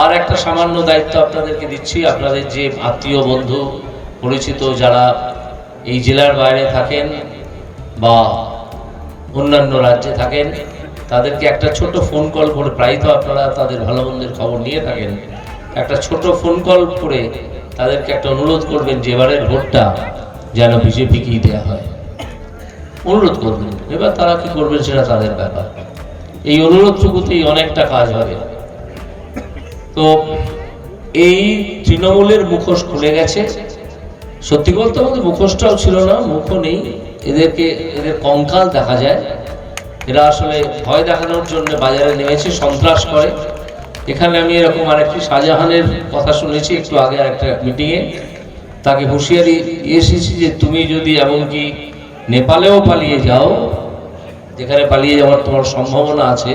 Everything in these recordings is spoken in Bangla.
আর একটা সামান্য দায়িত্ব আপনাদেরকে দিচ্ছি, আপনাদের যে আত্মীয় বন্ধু পরিচিত যারা এই জেলার বাইরে থাকেন বা অন্যান্য রাজ্যে থাকেন, তাদেরকে একটা ছোট ফোন কল করে, প্রায় তো আপনারা তাদের ভালো মন্দের খবর নিয়ে থাকেন, একটা ছোট ফোন কল করে তাদেরকে একটা অনুরোধ করবেন যে এবারের ভোটটা যেন বিজেপিকেই দেওয়া হয়, অনুরোধ করবেন। এবার তারা কি করবেন সেটা তাদের ব্যাপার। এই অনুরোধটুকুতেই অনেকটা কাজ হবে। তো এই তৃণমূলের মুখোশ খুলে গেছে। সত্যি বলতে আমাদের মুখোশটাও ছিল না, মুখও নেই, এদের কঙ্কাল দেখা যায়। এরা আসলে ভয় দেখানোর জন্য বাজারে নেমেছে, সন্ত্রাস করে। এখানে আমি এরকম আরেকটি শাহজাহানের কথা শুনেছি একটু আগে একটা মিটিংয়ে, তাকে হুঁশিয়ারি এসেছি যে তুমি যদি এমনকি নেপালেও পালিয়ে যাও, যেখানে পালিয়ে যাওয়ার তোমার সম্ভাবনা আছে,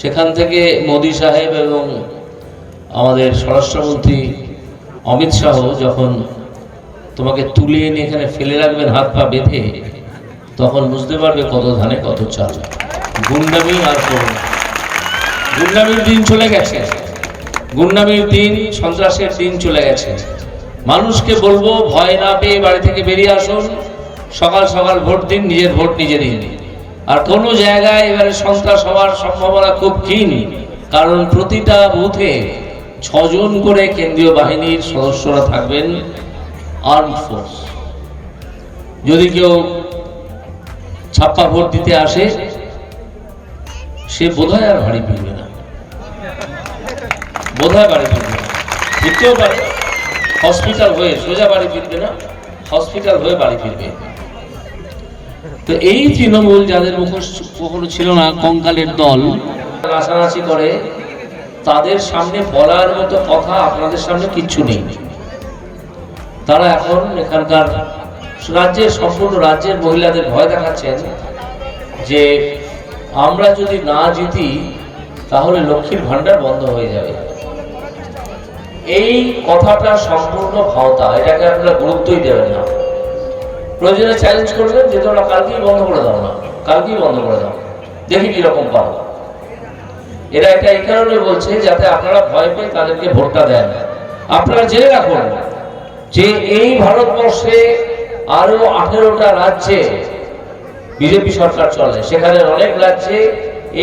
সেখান থেকে মোদি সাহেব এবং আমাদের স্বরাষ্ট্রমন্ত্রী অমিত শাহ যখন তোমাকে তুলে এনে এখানে ফেলে রাখবেন হাত পা বেঁধে, তখন বুঝতে পারবে কত ধানে কত চাল। গুন্ডামি আর করুন, গুন্ডামির দিন চলে গেছে, গুন্ডামির দিন, সন্ত্রাসের দিন চলে গেছে। মানুষকে বলবো ভয় না পেয়ে বাড়ি থেকে বেরিয়ে আসুন, সকাল সকাল ভোট দিন, নিজের ভোট নিজে দিন। আর কোনো জায়গায় এবারে সন্ত্রাস হওয়ার সম্ভাবনা খুব ক্ষীণ, কারণ প্রতিটা বুথে 6 জন করে কেন্দ্রীয় বাহিনীর সদস্যরা থাকবেন, আর্মড ফোর্স। যদি কেউ ছাপ্পা ভোট দিতে আসে, সে বোধহয় আর বাড়ি ফিরবে না, বোধহয় বাড়ি ফিরবে না, ফিরতেও পারে হসপিটাল হয়ে, সোজা বাড়ি ফিরবে না, হসপিটাল হয়ে বাড়ি ফিরবে। তো এই তৃণমূল যাদের মুখোশ কখনো ছিল না, কঙ্কালের দল, নাচানাচি করে, তাদের সামনে বলার মতো কথা আপনাদের সামনে কিচ্ছু নেই। তারা এখন এখানকার রাজ্যের, সম্পূর্ণ রাজ্যের মহিলাদের ভয় দেখাচ্ছেন যে আমরা যদি না জিতি তাহলে লক্ষ্মীর ভান্ডার বন্ধ হয়ে যাবে। এই কথাটা সম্পূর্ণ ভাওতা, এটাকে আপনারা গুরুত্বই দেবেন না। প্রয়োজনে চ্যালেঞ্জ করবেন যে তোমরা কালকেই বন্ধ করে দাও না, কালকেই বন্ধ করে দাও, দেখি কিরকম পারো। এরা এটা এই কারণে বলছে যাতে আপনারা ভয় পেয়ে তাদেরকে ভোটটা দেন। আপনারা জেনে রাখুন যে এই ভারতবর্ষে আরো 18টা রাজ্যে বিজেপি সরকার চলে, সেখানে অনেক রাজ্যে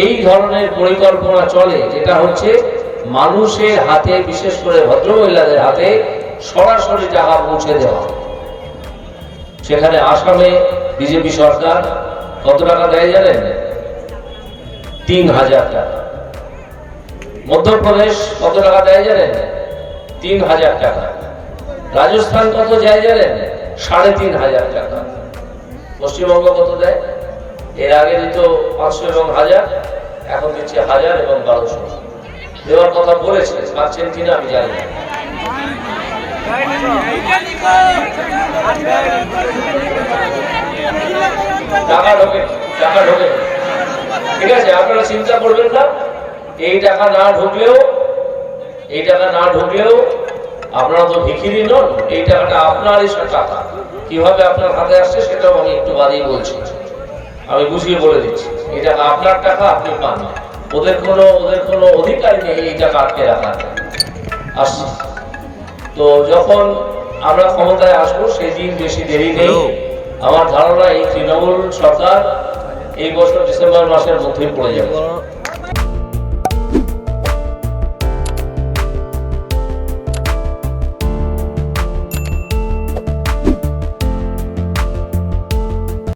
এই ধরনের পরিকল্পনা চলে, যেটা হচ্ছে মানুষের হাতে, বিশেষ করে ভদ্রমহিলাদের হাতে সরাসরি টাকা পৌঁছে দেওয়া। সেখানে আসামে বিজেপি সরকার কত টাকা দেয় জানেন? 3000 টাকা। মধ্যপ্রদেশ কত টাকা দেয় জানেন? 3000 টাকা। রাজস্থান কত যায় জানেন? 3500 টাকা। পশ্চিমবঙ্গ কত দেয়? এর আগে দিত 500 এবং 1000, এখন দিচ্ছে 1000 এবং 1200 দেওয়ার কথা বলেছে, পাচ্ছেন কিনা আমি জানি না। টাকা ঢোকে, টাকা ঢোকে, ঠিক আছে, আপনারা চিন্তা করবেন না। এই টাকা না ঢুকলেও, এই টাকা না ঢুকলেও আপনারা তো ভিখিরি নন, এই টাকাটা আপনারই টাকা। কিভাবে আপনার হাতে আসছে সেটাও আমি একটু বাদেই বলছি, আমি বুঝিয়ে বলে দিচ্ছি। এই টাকা আপনার টাকা, আপনি পান, ওদের কোনো অধিকার নেই এই টাকা আটকে রাখার। আসছে তো যখন আমরা ক্ষমতায় আসবো সেই দিন বেশি দেরি নেই। আমার ধারণা এই তৃণমূল সরকার এই বছর ডিসেম্বর মাসের মধ্যেই পড়ে যাবে।